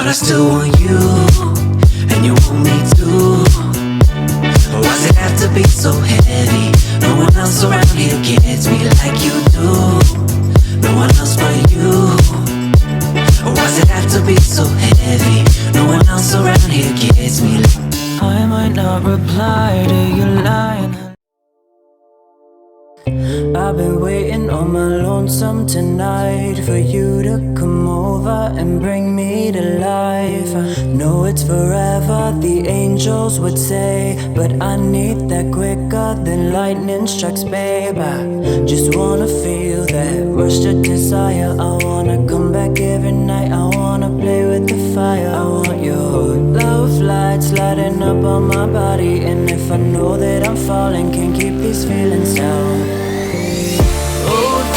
but I still want you, and you want me too. Why does it have to be so heavy? No one else around here gets me like you do. No one else but you. Why does it have to be so heavy? No one else around here gets me like I might not reply to your line. I've been waiting on my lonesome tonight for you to come over and bring me to life. I know it's forever, the angels would say, but I need that quicker than lightning strikes, babe. I just wanna feel that rush to desire. I wanna come back every night. I wanna play with the fire. I want your love lights lighting up on my body, and if I know that I'm falling, can't keep these feelings down.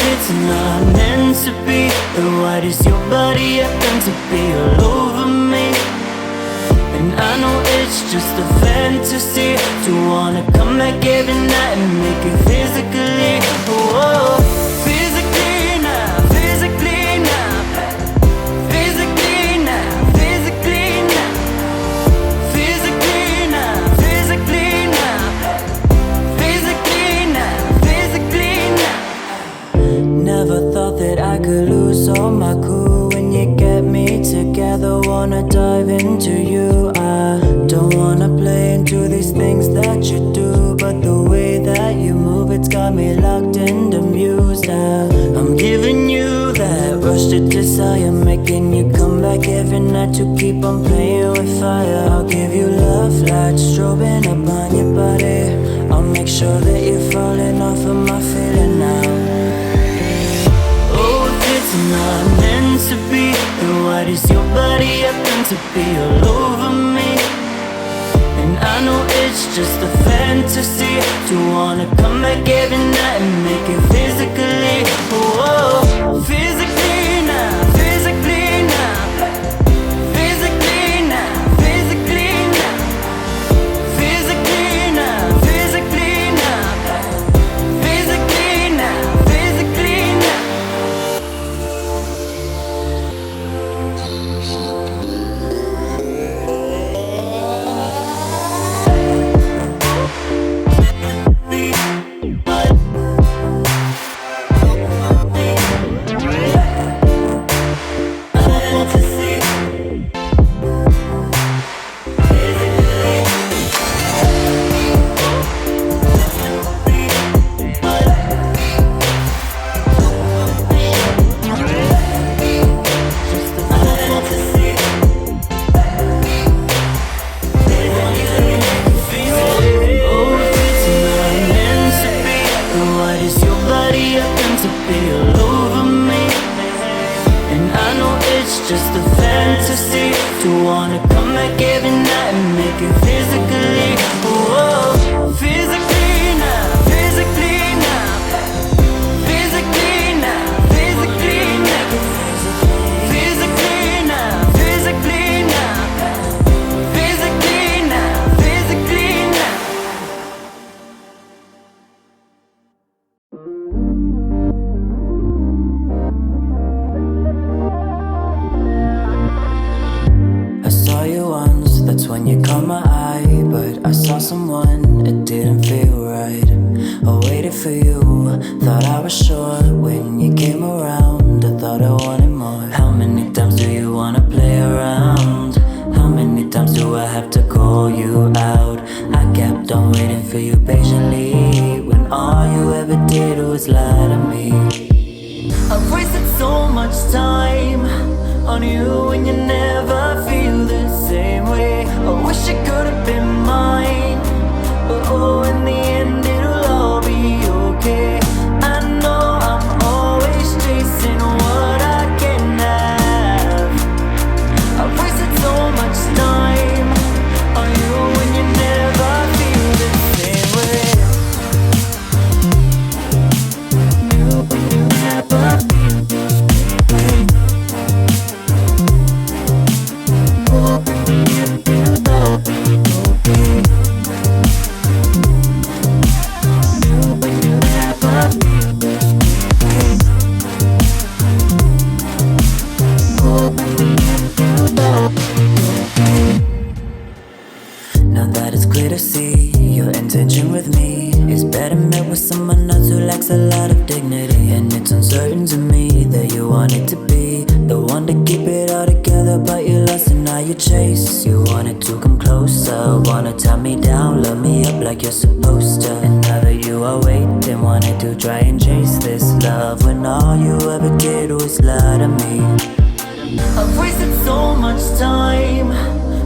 It's not meant to be, but why does your body happen to be all over me? And I know it's just a fantasy to wanna come back every night and make it physically. Whoa, physically now, physically now, physically now, physically now, physically now, physically now, physically now, physically now. Never thought that I could lose all my cool when you get me together. Wanna dive into you. I don't wanna play into these things that you do, but the way that you move, it's got me locked and amused. I'm giving you that rush to desire, making you come back every night to keep on playing with fire. I'll give you love lights strobing up on your body. I'll make sure that you're falling off of my feeling now. It's not meant to be, then why does your body happen to be all over me? And I know it's just a fantasy to wanna come back every night and make it physically. Whoa, physically now, physically now, physically now, physically now, physically now, physically now, physically now, physically now. Just a fantasy to wanna come back every night and make it physically. Whoa, physically now, physically now, physically now, physically now, physically now, physically now, physically now, physically now. That's when you caught my eye, but I saw someone, it didn't feel right. I waited for you, thought I was sure. When you came around, I thought I wanted more. How many times do you wanna play around? How many times do I have to call you out? I kept on waiting for you patiently, when all you ever did was lie to me. I've wasted so much time on you and you never feel the same way. I wish it could have been mine, but oh, in the end it'll all be okay. I know I'm always chasing what I can have. I've wasted so much time on you and you never feel the same way. You never feel the same way. Oh, in the end it'll all be okay. chase. You wanted to come closer, wanna tie me down, love me up like you're supposed to. And now that you are waiting, wanted to try and chase this love, when all you ever did was lie to me. I've wasted so much time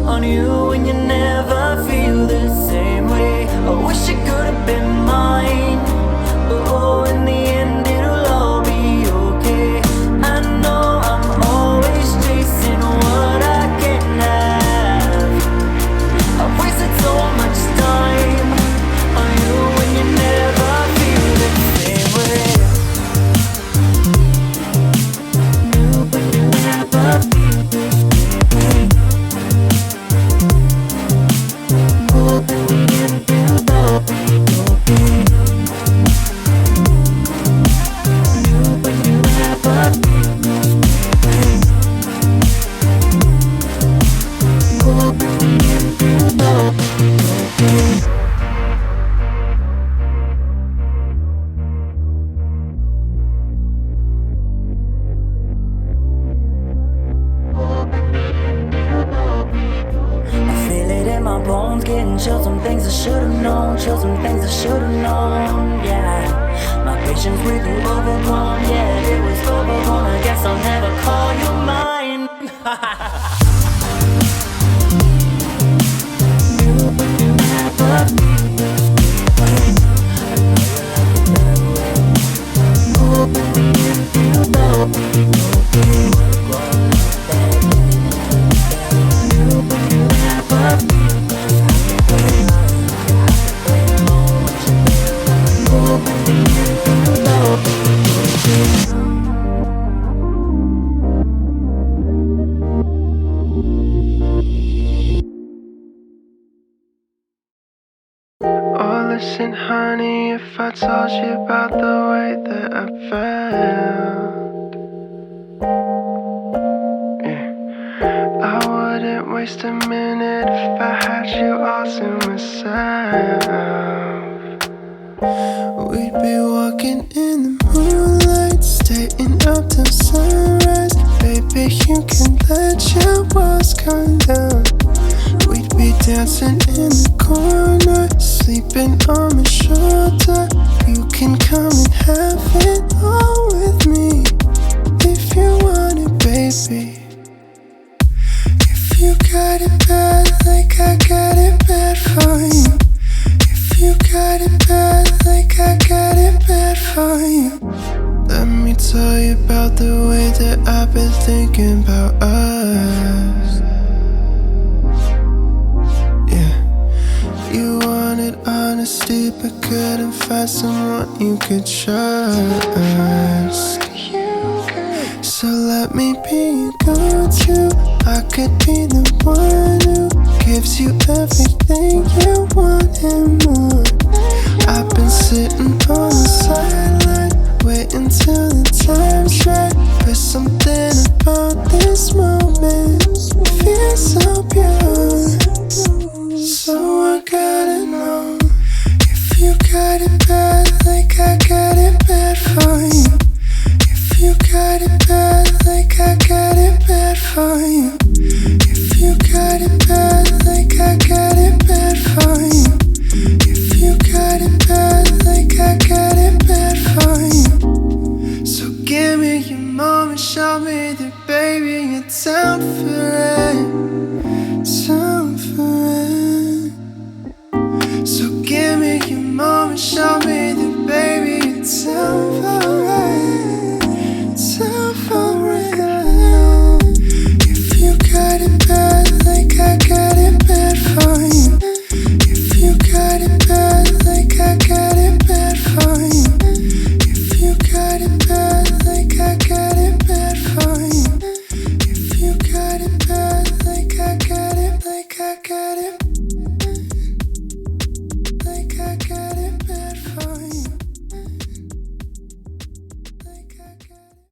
on you and you never feel the same way. I wish it could have been mine, but oh, in the end it'll all be okay. I know I'm always chasing what I can't have. I've wasted so much time on you and you never feel the same way. But you never feel the same way. Oh, in the end it'll all be okay. But you never feel the same way. Oh, in the end it'll all be okay. I feel it in my bones, getting chills, some things I should've known, chills, some things I should've known, yeah. My patience with you overgrown, yeah, it was overgrown. I guess I'll never call you mine. You, but you never feel the same way. I know you like it that way. Oh, in the end it'll all be okay. You, but you never feel the same way. Oh, in the end it'll all be okay. Oh, listen, honey, if I told you about the way that I felt, yeah, I wouldn't waste a minute if I had you all to myself. We'd be walking in the moonlight, staying up till sunrise. Baby, you can let your walls come down. We'd be dancing in the corner, sleeping on my shoulder. You can come and have it all with me, if you want it, baby. If you got it bad, like I got it bad for you. If you got it bad, like I got it bad for you. Let me tell you about the way that I've been thinking about us. You wanted honesty, but couldn't find someone you could trust. So let me be your go-to. I could be the one who gives you everything you want and more. I've been sitting on the sideline, waiting till the time's right. There's something about this moment, feels so pure. So I gotta know, if you got it bad, like I got it bad for you. If you got it bad, like I got it bad for you. If you got it bad, like I got it bad for you. If you got it bad, like I got it bad for you. So give me your moment, show me that baby you're down for it, down for it. So give me your moment, show me that baby you're down for it, down for it. If you got it bad, like I got it bad for you. If you got it bad, like I got it bad for you. If you got it bad, like I got it bad for you. If you got it bad, like I got it, like I got it.